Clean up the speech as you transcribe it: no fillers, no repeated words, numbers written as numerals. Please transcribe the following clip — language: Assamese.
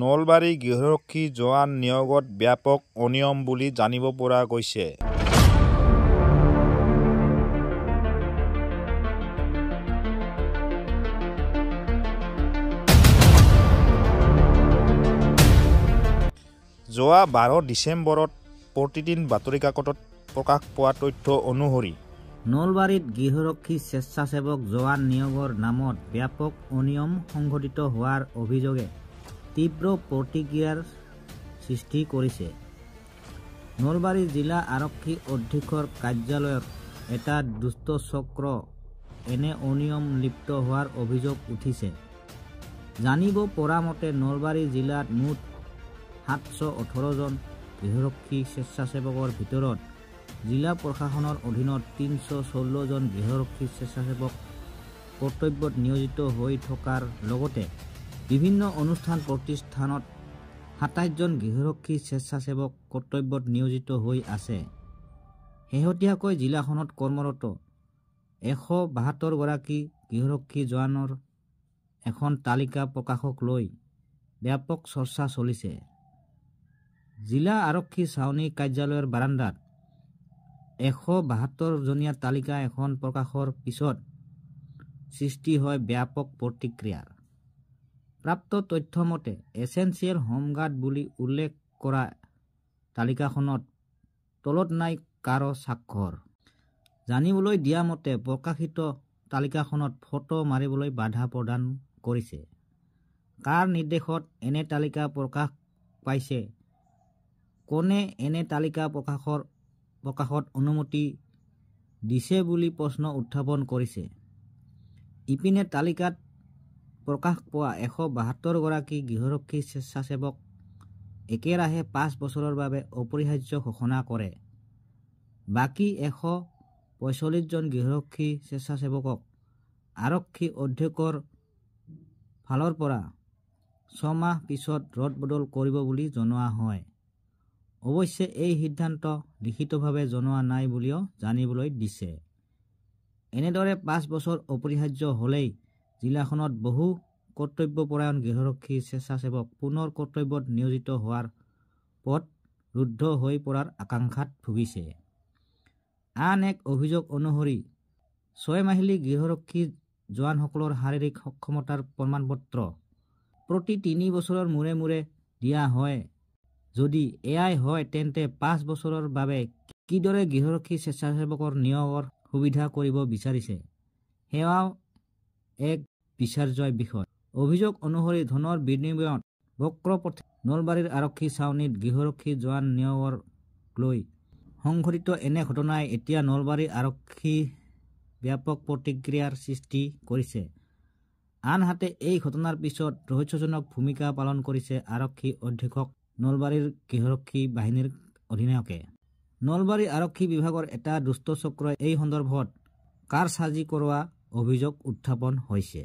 নলবাৰী গৃহৰক্ষী জোৱান নিয়োগত ব্যাপক অনিয়ম বুলি জানিব পৰা গৈছে। যোৱা 12 ডিচেম্বৰত প্ৰতিদিন বাতৰি কাকতত প্ৰকাশ পোৱা তথ্য অনুসৰি নলবাৰীত গৃহৰক্ষী স্বেচ্ছাসেৱক জোৱান নিয়োগৰ নামত ব্যাপক অনিয়ম সংঘটিত হোৱাৰ অভিযোগে তীব্ৰ প্ৰতিক্ৰিয়াৰ সৃষ্টি কৰিছে। নলবাৰী জিলা আৰক্ষী অধীক্ষকৰ কাৰ্যালয়ৰ এটা দুষ্ট চক্ৰ এনে অনিয়ম লিপ্ত হোৱাৰ অভিযোগ উঠিছে। জানিব পৰা মতে নলবাৰী জিলাত মুঠ 718 জন গৃহৰক্ষী স্বেচ্ছাসেৱকৰ ভিতৰত জিলা প্ৰশাসনৰ অধীনত 316 জন গৃহৰক্ষী স্বেচ্ছাসেৱক কৰ্তব্যত নিয়োজিত হৈ থকাৰ লগতে বিভিন্ন অনুষ্ঠান প্ৰতিষ্ঠানত 27 জন গৃহৰক্ষী স্বেচ্ছাসেৱক কৰ্তব্যত নিয়োজিত হৈ আছে। শেহতীয়াকৈ জিলাখনত কৰ্মৰত 172 গৰাকী গৃহৰক্ষী জোৱানৰ এখন তালিকা প্ৰকাশক লৈ ব্যাপক চৰ্চা চলিছে। জিলা আৰক্ষী ছাউনী কাৰ্যালয়ৰ বাৰাণ্ডাত 172 জনীয়া তালিকা এখন প্ৰকাশৰ পিছত সৃষ্টি হয় ব্যাপক প্ৰতিক্ৰিয়াৰ। প্ৰাপ্ত তথ্য মতে এছেঞ্চিয়েল হোমগাৰ্ড বুলি উল্লেখ কৰা তালিকাখনত তলত নাই কাৰো স্বাক্ষৰ। জানিবলৈ দিয়া মতে প্ৰকাশিত তালিকাখনত ফটো মাৰিবলৈ বাধা প্ৰদান কৰিছে। কাৰ নিৰ্দেশত এনে তালিকা প্ৰকাশ পাইছে, কোনে এনে তালিকা প্ৰকাশত অনুমতি দিছে বুলি প্ৰশ্ন উত্থাপন কৰিছে। ইপিনে তালিকাত প্ৰকাশ পোৱা 172 গৰাকী গৃহৰক্ষী স্বেচ্ছাসেৱক একেৰাহে 5 বছৰৰ বাবে অপৰিহাৰ্য ঘোষণা কৰে। বাকী 145 জন গৃহৰক্ষী স্বেচ্ছাসেৱকক আৰক্ষী অধীক্ষকৰ ফালৰ পৰা 6 মাহ পিছত ৰদবদল কৰিব বুলি জনোৱা হয়। অৱশ্যে এই সিদ্ধান্ত লিখিতভাৱে জনোৱা নাই বুলিও জানিবলৈ দিছে। এনেদৰে 5 বছৰ অপৰিহাৰ্য হ'লেই জিলাখনত বহু কৰ্তব্যপৰায়ণ গৃহৰক্ষী স্বেচ্ছাসেৱক পুনৰ কৰ্তব্যত নিয়োজিত হোৱাৰ পথ ৰুদ্ধ হৈ পৰাৰ আশংকাত ভুগিছে। আন এক অভিযোগ অনুসৰি 6 মাহিলী গৃহৰক্ষী জোৱানসকলৰ শাৰীৰিক সক্ষমতাৰ প্ৰমাণপত্ৰ প্ৰতি 3 বছৰৰ মূৰে মূৰে দিয়া হয়। যদি এয়াই হয় তেন্তে 5 বছৰৰ বাবে কিদৰে গৃহৰক্ষী স্বেচ্ছাসেৱকৰ নিয়োগৰ সুবিধা কৰিব বিচাৰিছে, সেয়াও এক বিচাৰ্য বিষয়। অভিযোগ অনুসৰি ধনৰ বিনিময়ত বক্ৰ পথে নলবাৰীৰ আৰক্ষী ছাউনীত গৃহৰক্ষী জোৱান নিয়োগৰ লৈ সংঘটিত এনে ঘটনাই এতিয়া নলবাৰী আৰক্ষী ব্যাপক প্ৰতিক্ৰিয়াৰ সৃষ্টি কৰিছে। আনহাতে এই ঘটনাৰ পিছত ৰহস্যজনক ভূমিকা পালন কৰিছে আৰক্ষী অধীক্ষক নলবাৰীৰ গৃহৰক্ষী বাহিনীৰ অধিনায়কে। নলবাৰী আৰক্ষী বিভাগৰ এটা দুষ্ট চক্ৰই এই সন্দৰ্ভত কাৰসাজি কৰোৱা অভিযোগ উত্থাপন হৈছে।